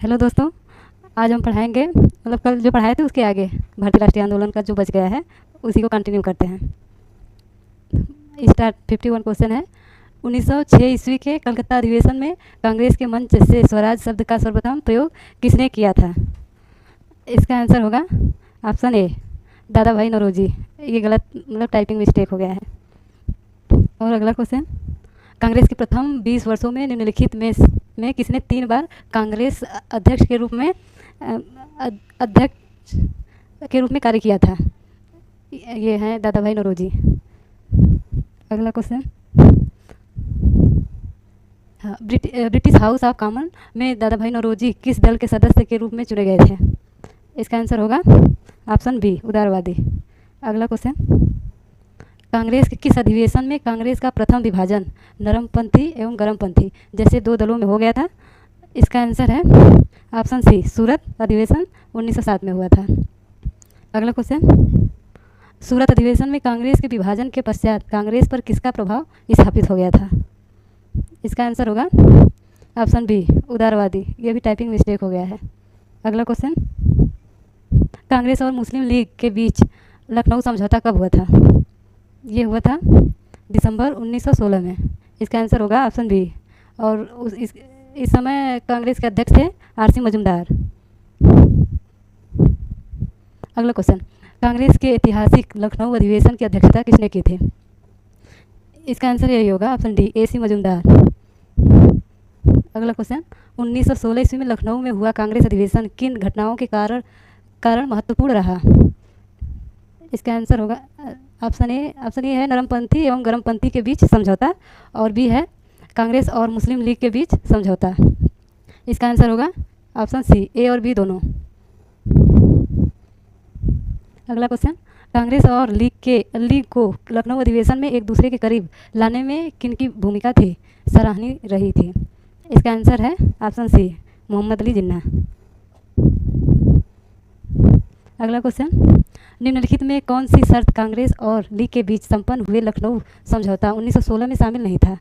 Hello दोस्तों। आज हम पढ़ाएंगे मतलब कल जो पढ़ाए थे उसके आगे भारतीय राष्ट्रीय आंदोलन का जो बच गया है उसी को कंटिन्यू करते हैं। स्टार्ट 51 क्वेश्चन है। 1906 ईस्वी के कलकत्ता अधिवेशन में कांग्रेस के मंच से स्वराज शब्द का सर्वप्रथम प्रयोग किसने किया था? इसका आंसर होगा ऑप्शन ए दादा भाई नौरोजी। ये गलत मतलब टाइपिंग मिस्टेक हो गया है। और अगला क्वेश्चन, कांग्रेस के प्रथम 20 वर्षों में निम्नलिखित में किसने 3 बार कांग्रेस अध्यक्ष के रूप में कार्य किया था? ये हैं दादा भाई नौरोजी। अगला क्वेश्चन, हाँ, ब्रिटिश हाउस ऑफ कॉमन में दादा भाई नौरोजी किस दल के सदस्य के रूप में चुने गए थे? इसका आंसर होगा ऑप्शन बी उदारवादी। अगला क्वेश्चन, कांग्रेस के किस अधिवेशन में कांग्रेस का प्रथम विभाजन नरमपंथी एवं गरमपंथी जैसे 2 दलों में हो गया था? इसका आंसर है ऑप्शन सी सूरत अधिवेशन 1907 में हुआ था। अगला क्वेश्चन, सूरत अधिवेशन में कांग्रेस के विभाजन के पश्चात कांग्रेस पर किसका प्रभाव स्थापित हो गया था? इसका आंसर होगा ऑप्शन बी उदारवादी। ये भी टाइपिंग मिस्टेक हो गया है। अगला क्वेश्चन, कांग्रेस और मुस्लिम लीग के बीच लखनऊ समझौता कब हुआ था? ये हुआ था दिसंबर 1916 में। इसका आंसर होगा ऑप्शन बी। और इस समय कांग्रेस के अध्यक्ष थे आर.सी. मजूमदार। अगला क्वेश्चन, कांग्रेस के ऐतिहासिक लखनऊ अधिवेशन की अध्यक्षता किसने की थी? इसका आंसर यही होगा ऑप्शन डी ए.सी. मजूमदार। अगला क्वेश्चन, 1916 ईस्वी में लखनऊ में हुआ कांग्रेस अधिवेशन किन घटनाओं के कारण महत्वपूर्ण रहा? इसका आंसर होगा ऑप्शन ए है नरमपंथी एवं गरमपंथी के बीच समझौता, और बी है कांग्रेस और मुस्लिम लीग के बीच समझौता। इसका आंसर होगा ऑप्शन सी ए और बी दोनों। अगला क्वेश्चन, कांग्रेस और लीग को लखनऊ अधिवेशन में एक दूसरे के करीब लाने में किनकी भूमिका थी सराहनीय रही थी? इसका आंसर है ऑप्शन सी मोहम्मद अली जिन्ना। अगला क्वेश्चन, निम्नलिखित में कौन सी शर्त कांग्रेस और लीग के बीच संपन्न हुए लखनऊ समझौता 1916 में शामिल नहीं था?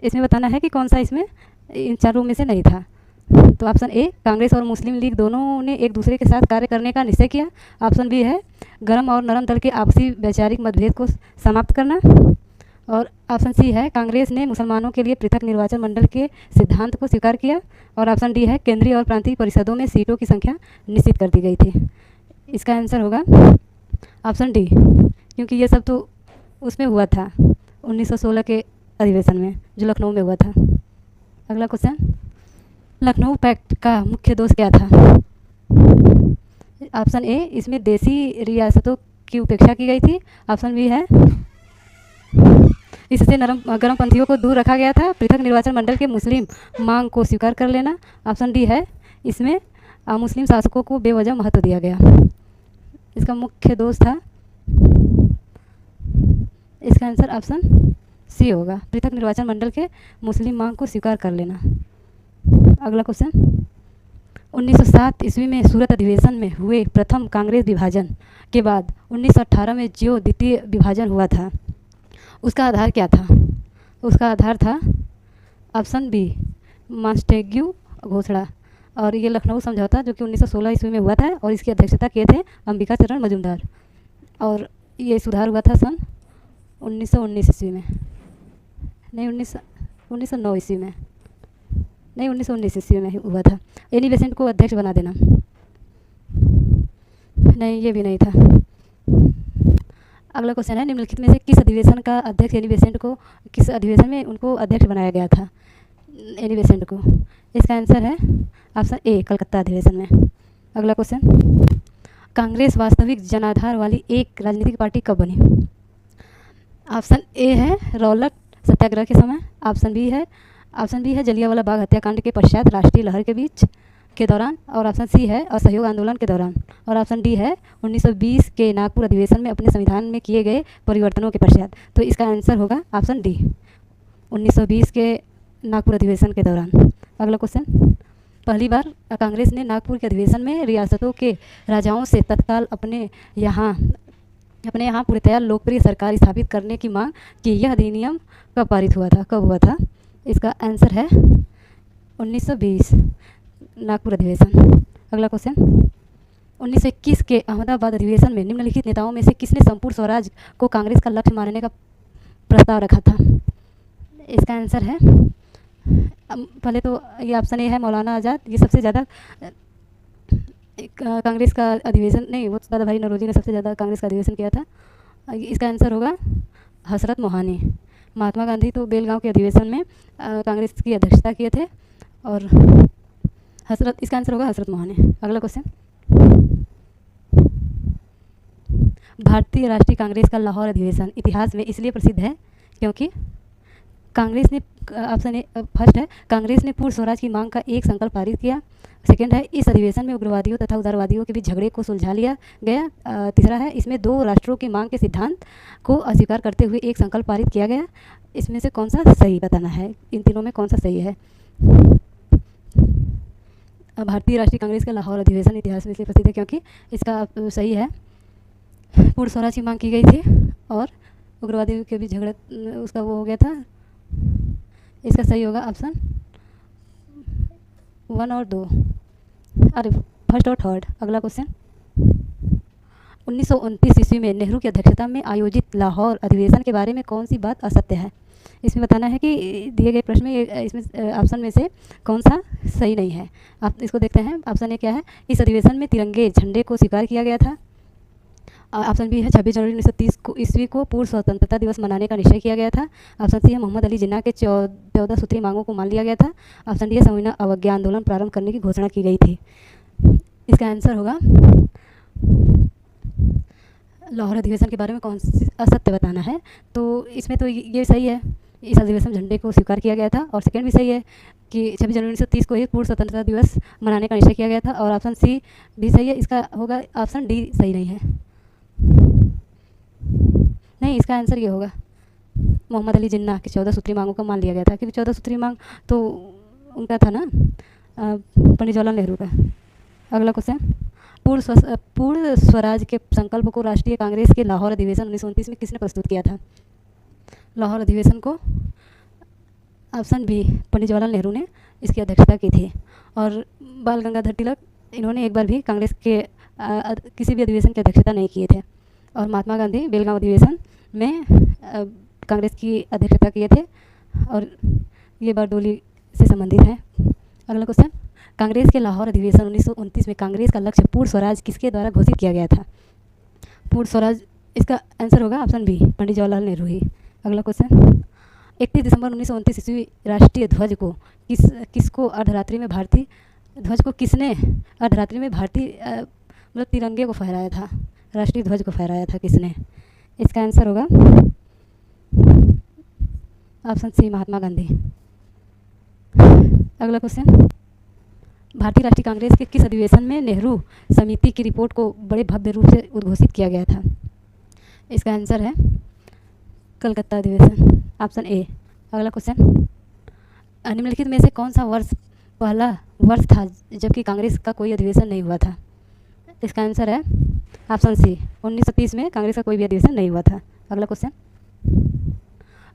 इसमें बताना है कि कौन सा इसमें इन चारों में से नहीं था। तो ऑप्शन ए कांग्रेस और मुस्लिम लीग दोनों ने एक दूसरे के साथ कार्य करने का निश्चय किया। ऑप्शन बी है गर्म और नरम दल के आपसी वैचारिक मतभेद को समाप्त करना। और ऑप्शन सी है कांग्रेस ने मुसलमानों के लिए पृथक निर्वाचन मंडल के सिद्धांत को स्वीकार किया। और ऑप्शन डी है केंद्रीय और प्रांतीय परिषदों में सीटों की संख्या निश्चित कर दी गई थी। इसका आंसर होगा ऑप्शन डी, क्योंकि ये सब तो उसमें हुआ था 1916 के अधिवेशन में जो लखनऊ में हुआ था। अगला क्वेश्चन, लखनऊ पैक्ट का मुख्य दोष क्या था? ऑप्शन ए इसमें देसी रियासतों की उपेक्षा की गई थी। ऑप्शन बी है इससे गरमपंथियों को दूर रखा गया था। पृथक निर्वाचन मंडल के मुस्लिम मांग को स्वीकार कर लेना। ऑप्शन डी है इसमें मुस्लिम शासकों को बेवजह महत्व दिया गया। इसका मुख्य दोष था, इसका आंसर ऑप्शन सी होगा पृथक निर्वाचन मंडल के मुस्लिम मांग को स्वीकार कर लेना। अगला क्वेश्चन, 1907 ईस्वी में सूरत अधिवेशन में हुए प्रथम कांग्रेस विभाजन के बाद 1918 में जो द्वितीय विभाजन हुआ था उसका आधार क्या था? उसका आधार था ऑप्शन बी मॉन्टेग्यू घोषणा। और ये लखनऊ समझौता जो कि 1916 ईस्वी में हुआ था और इसकी अध्यक्षता किए थे अंबिका चरण मजूमदार। और ये सुधार हुआ था सन 1919 ईस्वी में, नहीं 1909 ईस्वी में, नहीं 1919 ईस्वी में हुआ था। एनी बेसेंट को अध्यक्ष बना देना, नहीं ये भी नहीं था। अगला क्वेश्चन है, निम्नलिखित में से किस अधिवेशन का अध्यक्ष एनी बेसेंट को किस अधिवेशन में उनको अध्यक्ष बनाया गया था एनी बेसेंट को? इसका आंसर है ऑप्शन ए कलकत्ता अधिवेशन में। अगला क्वेश्चन, कांग्रेस वास्तविक जनाधार वाली एक राजनीतिक पार्टी कब बनी? ऑप्शन ए है रौलट सत्याग्रह के समय। ऑप्शन बी है जलियांवाला बाग हत्याकांड के पश्चात राष्ट्रीय लहर के दौरान। और ऑप्शन सी है असहयोग आंदोलन के दौरान। और ऑप्शन डी है 1920 के नागपुर अधिवेशन में अपने संविधान में किए गए परिवर्तनों के पश्चात। तो इसका आंसर होगा ऑप्शन डी 1920 के नागपुर अधिवेशन के दौरान। अगला क्वेश्चन, पहली बार कांग्रेस ने नागपुर के अधिवेशन में रियासतों के राजाओं से तत्काल अपने यहाँ पूर्णतया लोकप्रिय सरकार स्थापित करने की मांग की। यह अधिनियम कब पारित हुआ था, कब हुआ था? इसका आंसर है 1920। नागपुर अधिवेशन। अगला क्वेश्चन, 1921 के अहमदाबाद अधिवेशन में निम्नलिखित नेताओं में से किसने संपूर्ण स्वराज को कांग्रेस का लक्ष्य मानने का प्रस्ताव रखा था? इसका आंसर है, पहले तो ये ऑप्शन ए है मौलाना आज़ाद। ये सबसे ज़्यादा कांग्रेस का अधिवेशन नहीं, वो दादा भाई नौरोजी ने सबसे ज़्यादा कांग्रेस का अधिवेशन किया था। इसका आंसर होगा हसरत मोहानी। महात्मा गांधी तो बेलगांव के अधिवेशन में कांग्रेस की अध्यक्षता किए थे, और इसका आंसर होगा हसरत मोहानी। अगला क्वेश्चन, भारतीय राष्ट्रीय कांग्रेस का लाहौर अधिवेशन इतिहास में इसलिए प्रसिद्ध है क्योंकि कांग्रेस ने, ऑप्शन ए फर्स्ट है, कांग्रेस ने पूर्ण स्वराज की मांग का एक संकल्प पारित किया। सेकंड है, इस अधिवेशन में उग्रवादियों तथा उदारवादियों के बीच झगड़े को सुलझा लिया गया। तीसरा है, इसमें दो राष्ट्रों की मांग के सिद्धांत को अस्वीकार करते हुए एक संकल्प पारित किया गया। इसमें से कौन सा सही बताना है, इन तीनों में कौन सा सही है? भारतीय राष्ट्रीय कांग्रेस का लाहौर अधिवेशन इतिहास में इसलिए प्रसिद्ध है क्योंकि इसका सही है, पूर्ण स्वराज की मांग की गई थी और उग्रवादियों के बीच झगड़ा उसका वो हो गया था। इसका सही होगा ऑप्शन 1 और 2, अरे फर्स्ट और थर्ड। अगला क्वेश्चन, 1929 ईस्वी में नेहरू की अध्यक्षता में आयोजित लाहौर अधिवेशन के बारे में कौन सी बात असत्य है? इसमें बताना है कि दिए गए प्रश्न में इसमें ऑप्शन में से कौन सा सही नहीं है। आप इसको देखते हैं। ऑप्शन ए क्या है, इस अधिवेशन में तिरंगे झंडे को स्वीकार किया गया था। ऑप्शन बी है, 26 जनवरी 1930 ईस्वी को पूर्व स्वतंत्रता दिवस मनाने का निश्चय किया गया था। ऑप्शन सी है, मोहम्मद अली जिन्ना के 14 सूत्री मांगों को मान लिया गया था। ऑप्शन डी है, संविधान अवज्ञा आंदोलन प्रारंभ करने की घोषणा की गई थी। इसका आंसर होगा, लाहौर अधिवेशन के बारे में कौन सी असत्य बताना है। तो इसमें तो ये सही है, इस अधिवेशन में झंडे को स्वीकार किया गया था, और सेकंड भी सही है कि 26 जनवरी 1930 को एक पूर्व स्वतंत्रता दिवस मनाने का निश्चय किया गया था, और ऑप्शन सी भी सही है। इसका होगा ऑप्शन डी सही नहीं है। नहीं, इसका आंसर ये होगा, मोहम्मद अली जिन्ना की 14 सूत्री मांगों को मान लिया गया था, क्योंकि 14 सूत्री मांग तो उनका था ना, पंडित जवाहरलाल नेहरू का। अगला क्वेश्चन, पूर्ण स्वराज के संकल्प को राष्ट्रीय कांग्रेस के लाहौर अधिवेशन 1929 में किसने प्रस्तुत किया था? लाहौर अधिवेशन को ऑप्शन बी, पंडित जवाहरलाल नेहरू ने इसकी अध्यक्षता की थी, और बाल गंगाधर तिलक इन्होंने एक बार भी कांग्रेस के किसी भी अधिवेशन की अध्यक्षता नहीं किए थे, और महात्मा गांधी बेलगांव अधिवेशन में कांग्रेस की अध्यक्षता किए थे, और ये बारडोली से संबंधित है। अगला क्वेश्चन, कांग्रेस के लाहौर अधिवेशन 1929 में कांग्रेस का लक्ष्य पूर्ण स्वराज किसके द्वारा घोषित किया गया था? पूर्ण स्वराज, इसका आंसर होगा ऑप्शन बी, पंडित जवाहरलाल नेहरू ही। अगला क्वेश्चन, 31 दिसंबर 1929 ईस्वी राष्ट्रीय ध्वज को किसको अर्धरात्रि में भारतीय ध्वज को किसने अर्धरात्रि में भारतीय मतलब तिरंगे को फहराया था, राष्ट्रीय ध्वज को फहराया था किसने? इसका आंसर होगा ऑप्शन सी, महात्मा गांधी। अगला क्वेश्चन, भारतीय राष्ट्रीय कांग्रेस के किस अधिवेशन में नेहरू समिति की रिपोर्ट को बड़े भव्य रूप से उद्घोषित किया गया था? इसका आंसर है कलकत्ता अधिवेशन, ऑप्शन ए। अगला क्वेश्चन, निम्नलिखित में से कौन सा पहला वर्ष था जबकि कांग्रेस का कोई अधिवेशन नहीं हुआ था? इसका आंसर है ऑप्शन सी, 1930 में कांग्रेस का कोई भी अधिवेशन नहीं हुआ था। अगला क्वेश्चन,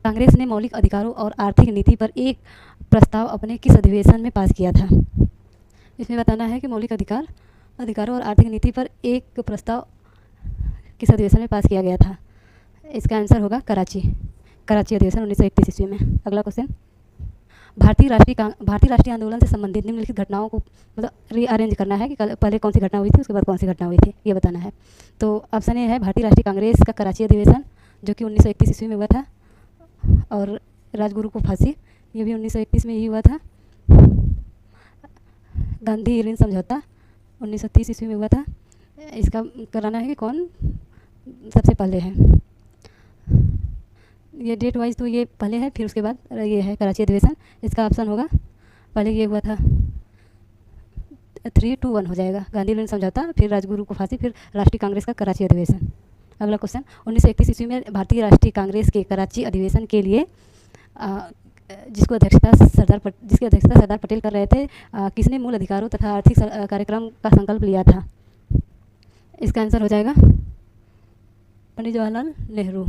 कांग्रेस ने मौलिक अधिकारों और आर्थिक नीति पर एक प्रस्ताव अपने किस अधिवेशन में पास किया था? इसमें बताना है कि मौलिक अधिकारों और आर्थिक नीति पर एक प्रस्ताव किस अधिवेशन में पास किया गया था? इसका आंसर होगा कराची अधिवेशन 1931 ईस्वी में। अगला क्वेश्चन, भारतीय राष्ट्रीय आंदोलन से संबंधित निम्नलिखित घटनाओं को मतलब रीअरेंज करना है कि पहले कौन सी घटना हुई थी, उसके बाद कौन सी घटना हुई थी, ये बताना है। तो ऑप्शन ए है, भारतीय राष्ट्रीय कांग्रेस का कराची अधिवेशन जो कि 1931 ईस्वी में हुआ था, और राजगुरु को फांसी, ये भी 1931 में ही हुआ था। गांधी ऋण समझौता 1930 ईस्वी में हुआ था। इसका कराना है कि कौन सबसे पहले है। ये डेट वाइज तो ये पहले है, फिर उसके बाद ये है कराची अधिवेशन। इसका ऑप्शन होगा पहले ये हुआ था 3-2-1 हो जाएगा, गांधी ऋण समझौता, फिर राजगुरु को फांसी, फिर राष्ट्रीय कांग्रेस का कराची अधिवेशन। अगला क्वेश्चन, 1931 ईस्वी में भारतीय राष्ट्रीय कांग्रेस के कराची अधिवेशन के लिए जिसकी अध्यक्षता सरदार पटेल कर रहे थे, किसने मूल अधिकारों तथा आर्थिक कार्यक्रम का संकल्प लिया था? इसका आंसर हो जाएगा पंडित जवाहरलाल नेहरू।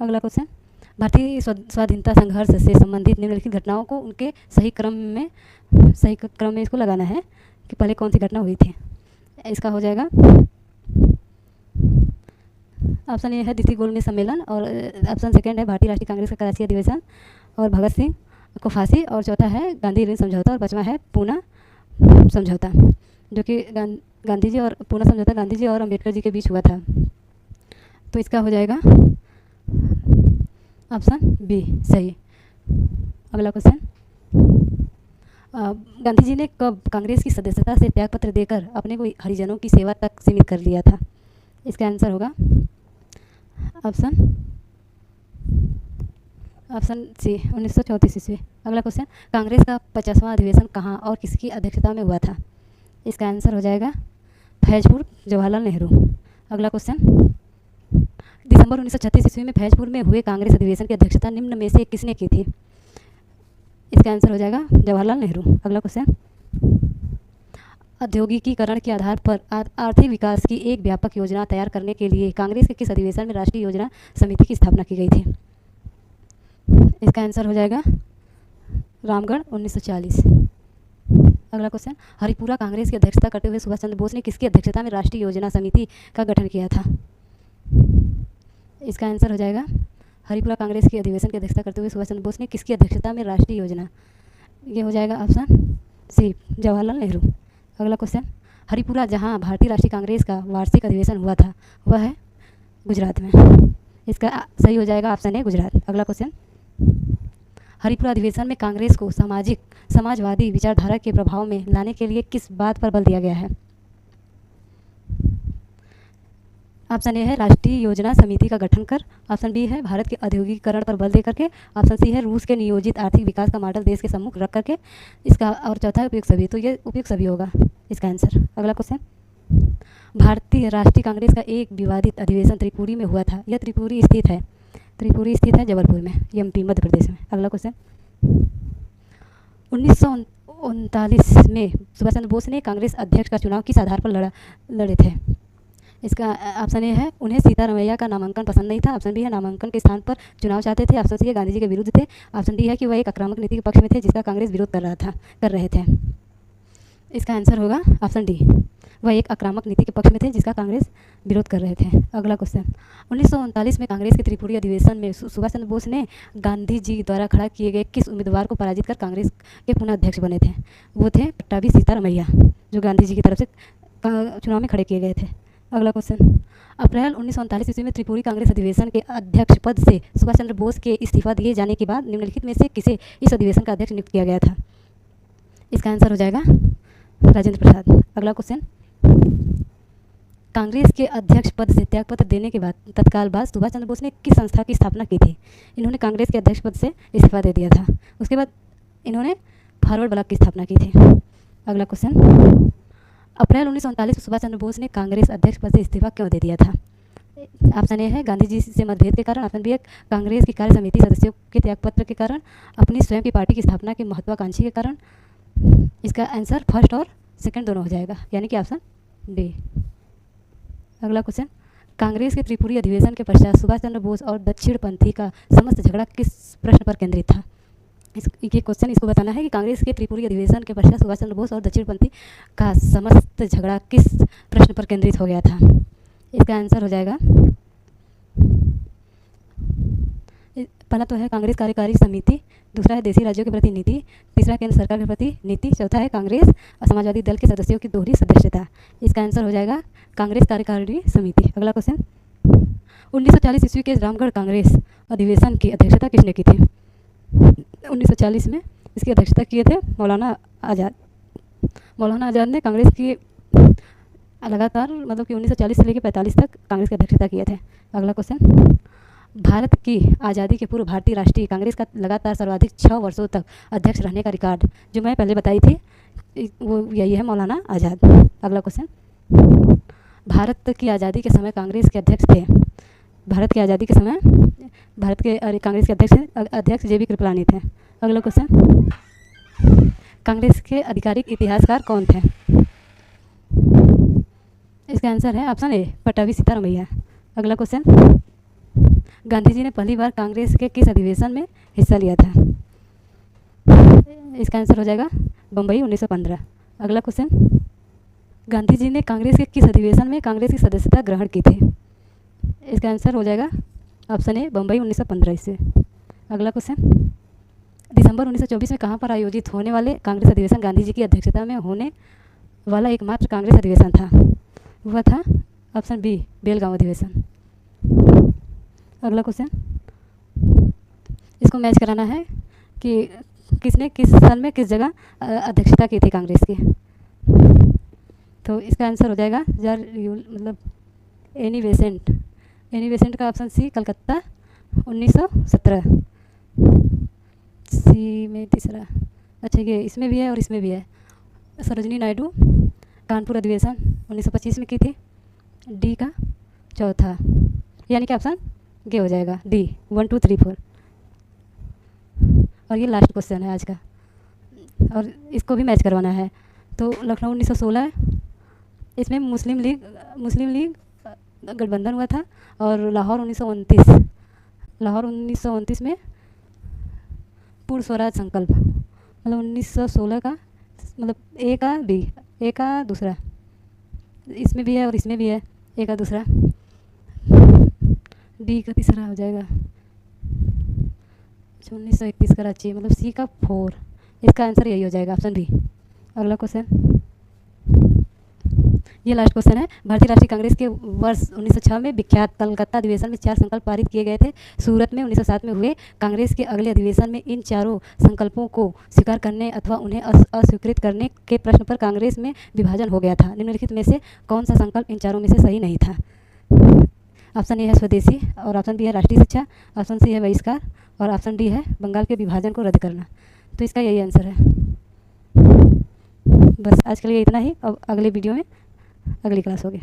अगला क्वेश्चन, भारतीय स्वाधीनता संघर्ष से संबंधित निम्नलिखित घटनाओं को उनके सही क्रम में इसको लगाना है कि पहले कौन सी घटना हुई थी। इसका हो जाएगा ऑप्शन ए है द्वितीय गोलमेज सम्मेलन, और ऑप्शन सेकंड है भारतीय राष्ट्रीय कांग्रेस का कराची अधिवेशन और भगत सिंह को फांसी, और चौथा है गांधी ऋण समझौता, और पाँचवा है पूना समझौता, जो कि गांधी जी और पूना समझौता गांधी जी और अम्बेडकर जी के बीच हुआ था। तो इसका हो जाएगा ऑप्शन बी सही। अगला क्वेश्चन, गांधी जी ने कब कांग्रेस की सदस्यता से त्यागपत्र देकर अपने को हरिजनों की सेवा तक सीमित कर लिया था? इसका आंसर होगा ऑप्शन सी 1934 ईस्वी। अगला क्वेश्चन, कांग्रेस का 50वां अधिवेशन कहाँ और किसकी अध्यक्षता में हुआ था? इसका आंसर हो जाएगा फैजपुर, जवाहरलाल नेहरू। अगला क्वेश्चन, दिसंबर 1936 ईस्वी में फैजपुर में हुए कांग्रेस अधिवेशन की अध्यक्षता निम्न में से किसने की थी? इसका आंसर हो जाएगा जवाहरलाल नेहरू। अगला क्वेश्चन, औद्योगिकीकरण के आधार पर आर्थिक विकास की एक व्यापक योजना तैयार करने के लिए कांग्रेस के किस अधिवेशन में राष्ट्रीय योजना समिति की स्थापना की गई थी? इसका आंसर हो जाएगा रामगढ़ 1940। अगला क्वेश्चन, हरिपुरा कांग्रेस की अध्यक्षता करते हुए सुभाष चंद्र बोस ने किसकी अध्यक्षता में राष्ट्रीय योजना समिति का गठन किया था? इसका आंसर हो जाएगा हरिपुरा कांग्रेस की अधिवेशन की अध्यक्षता करते हुए सुभाष चंद्र बोस ने किसकी अध्यक्षता में राष्ट्रीय योजना, ये हो जाएगा ऑप्शन सी जवाहरलाल नेहरू। अगला क्वेश्चन, हरिपुरा जहां भारतीय राष्ट्रीय कांग्रेस का वार्षिक अधिवेशन हुआ था वह है गुजरात में। इसका सही हो जाएगा ऑप्शन ए गुजरात। अगला क्वेश्चन, हरिपुरा अधिवेशन में कांग्रेस को समाजवादी विचारधारा के प्रभाव में लाने के लिए किस बात पर बल दिया गया है? ऑप्शन ए है राष्ट्रीय योजना समिति का गठन कर, ऑप्शन बी है भारत के औद्योगिकीकरण पर बल दे करके, ऑप्शन सी है रूस के नियोजित आर्थिक विकास का मॉडल देश के सम्मुख रख करके, इसका और चौथा है उपयुक्त सभी। तो ये उपयुक्त सभी होगा इसका आंसर। अगला क्वेश्चन, भारतीय राष्ट्रीय कांग्रेस का एक विवादित अधिवेशन त्रिपुरी में हुआ था, यह त्रिपुरी स्थित है जबलपुर में, एमपी मध्य प्रदेश में। अगला क्वेश्चन, 1939 में सुभाष चंद्र बोस ने कांग्रेस अध्यक्ष का चुनाव किस आधार पर लड़े थे? इसका ऑप्शन ए है उन्हें सीतारमैया का नामांकन पसंद नहीं था, ऑप्शन बी है नामांकन के स्थान पर चुनाव चाहते थे, ऑप्शन सी है गांधी जी के विरुद्ध थे, ऑप्शन डी है कि वह एक आक्रामक नीति के पक्ष में थे जिसका कांग्रेस विरोध कर रहे थे। इसका आंसर होगा ऑप्शन डी, वह एक आक्रामक नीति के पक्ष में थे जिसका कांग्रेस विरोध कर रहे थे। अगला क्वेश्चन, 1939 में कांग्रेस के त्रिपुरी अधिवेशन में सुभाष चंद्र बोस ने गांधी जी द्वारा खड़ा किए गए किस उम्मीदवार को पराजित कर कांग्रेस के पुनः अध्यक्ष बने थे? वो थे पट्टाभी सीतारमैया, जो गांधी जी की तरफ से चुनाव में खड़े किए गए थे। अगला क्वेश्चन, अप्रैल 1939 ईस्वी में त्रिपुरी कांग्रेस अधिवेशन के अध्यक्ष पद से सुभाष चंद्र बोस के इस्तीफा दिए जाने के बाद निम्नलिखित में से किसे इस अधिवेशन का अध्यक्ष नियुक्त किया गया था? इसका आंसर हो जाएगा राजेंद्र प्रसाद। अगला क्वेश्चन, कांग्रेस के अध्यक्ष पद से त्यागपत्र देने के बाद तत्काल बाद सुभाष चंद्र बोस ने किस संस्था की स्थापना की थी? इन्होंने कांग्रेस के अध्यक्ष पद से इस्तीफा दे दिया था, उसके बाद इन्होंने फॉरवर्ड ब्लॉक की स्थापना की थी। अगला क्वेश्चन, अप्रैल 1939 में सुभाष चंद्र बोस ने कांग्रेस अध्यक्ष पद से इस्तीफा क्यों दे दिया था? ऑप्शन ए है गांधी जी से मतभेद के कारण, ऑप्शन बी है कांग्रेस की कार्य समिति सदस्यों के त्यागपत्र के कारण, अपनी स्वयं की पार्टी की स्थापना की महत्वाकांक्षी के कारण। इसका आंसर फर्स्ट और सेकंड दोनों हो जाएगा, यानी कि ऑप्शन डी। अगला क्वेश्चन, कांग्रेस के त्रिपुरी अधिवेशन के पश्चात सुभाष चंद्र बोस और दक्षिणपंथी का समस्त झगड़ा किस प्रश्न पर केंद्रित था? ये क्वेश्चन इसको बताना है कि कांग्रेस के त्रिपुरी अधिवेशन के पश्चात सुभाष चंद्र बोस और दक्षिणपंथी का समस्त झगड़ा किस प्रश्न पर केंद्रित हो गया था? इसका आंसर हो जाएगा, पहला तो है कांग्रेस कार्यकारी समिति, दूसरा है देशी राज्यों के प्रति नीति, तीसरा केंद्र सरकार के प्रति नीति, चौथा है कांग्रेस और समाजवादी दल के सदस्यों की दोहरी सदस्यता। इसका आंसर हो जाएगा कांग्रेस कार्यकारिणी समिति। अगला क्वेश्चन, 1940 ईस्वी के रामगढ़ कांग्रेस अधिवेशन की अध्यक्षता किसने की थी? 1940 में इसकी अध्यक्षता किए थे मौलाना आज़ाद। मौलाना आज़ाद ने कांग्रेस की लगातार मतलब कि 1940 से लेकर 45 तक कांग्रेस की अध्यक्षता किए थे। अगला क्वेश्चन, भारत की आज़ादी के पूर्व भारतीय राष्ट्रीय कांग्रेस का लगातार सर्वाधिक 6 वर्षों तक अध्यक्ष रहने का रिकॉर्ड जो मैं पहले बताई थी वो यही है, मौलाना आज़ाद। अगला क्वेश्चन, भारत की आज़ादी के समय कांग्रेस के अध्यक्ष थे, भारत की आज़ादी के समय भारत के कांग्रेस के अध्यक्ष जे बी कृपलानी थे। अगला क्वेश्चन, कांग्रेस के आधिकारिक इतिहासकार कौन थे? इसका आंसर है ऑप्शन ए पट्टाभी सीतारमैया। अगला क्वेश्चन, गांधी जी ने पहली बार कांग्रेस के किस अधिवेशन में हिस्सा लिया था? इसका आंसर हो जाएगा बम्बई 1915। अगला क्वेश्चन, गांधी जी ने कांग्रेस के किस अधिवेशन में कांग्रेस की सदस्यता ग्रहण की थी? इसका आंसर हो जाएगा ऑप्शन ए बम्बई 1915 से। अगला क्वेश्चन, दिसंबर 1924 में कहाँ पर आयोजित होने वाले कांग्रेस अधिवेशन गांधी जी की अध्यक्षता में होने वाला एकमात्र कांग्रेस अधिवेशन था? वह था ऑप्शन बी बेलगांव अधिवेशन। अगला क्वेश्चन, इसको मैच कराना है कि किसने किस साल में किस जगह अध्यक्षता की थी कांग्रेस की। तो इसका आंसर हो जाएगा मतलब एनी बेसेंट का ऑप्शन सी कलकत्ता 1917। सी में तीसरा, अच्छा ये इसमें भी है और इसमें भी है। सरोजनी नायडू कानपुर अधिवेशन 1925 में की थी। डी का चौथा, यानी कि ऑप्शन ये हो जाएगा डी 1 2 3 4। और ये लास्ट क्वेश्चन है आज का, और इसको भी मैच करवाना है। तो लखनऊ 1916, इसमें मुस्लिम लीग गठबंधन हुआ था। और लाहौर 1929 में पूर्ण स्वराज संकल्प, मतलब 1916 का, मतलब ए का दूसरा, इसमें भी है और इसमें भी है, ए का दूसरा। डी का तीसरा हो जाएगा 1931 कराची, मतलब सी का 4। इसका आंसर यही हो जाएगा ऑप्शन बी। अगला क्वेश्चन, ये लास्ट क्वेश्चन है। भारतीय राष्ट्रीय कांग्रेस के वर्ष 1906 में विख्यात कलकत्ता अधिवेशन में 4 संकल्प पारित किए गए थे। सूरत में 1907 में हुए कांग्रेस के अगले अधिवेशन में इन चारों संकल्पों को स्वीकार करने अथवा उन्हें अस्वीकृत करने के प्रश्न पर कांग्रेस में विभाजन हो गया था। निम्नलिखित में से कौन सा संकल्प इन चारों में से सही नहीं था? ऑप्शन ए है स्वदेशी, और ऑप्शन बी है राष्ट्रीय शिक्षा, ऑप्शन सी है बहिष्कार, और ऑप्शन डी है बंगाल के विभाजन को रद्द करना। तो इसका यही आंसर है। बस आज के लिए इतना ही। अब अगले वीडियो में अगली क्लास होगी।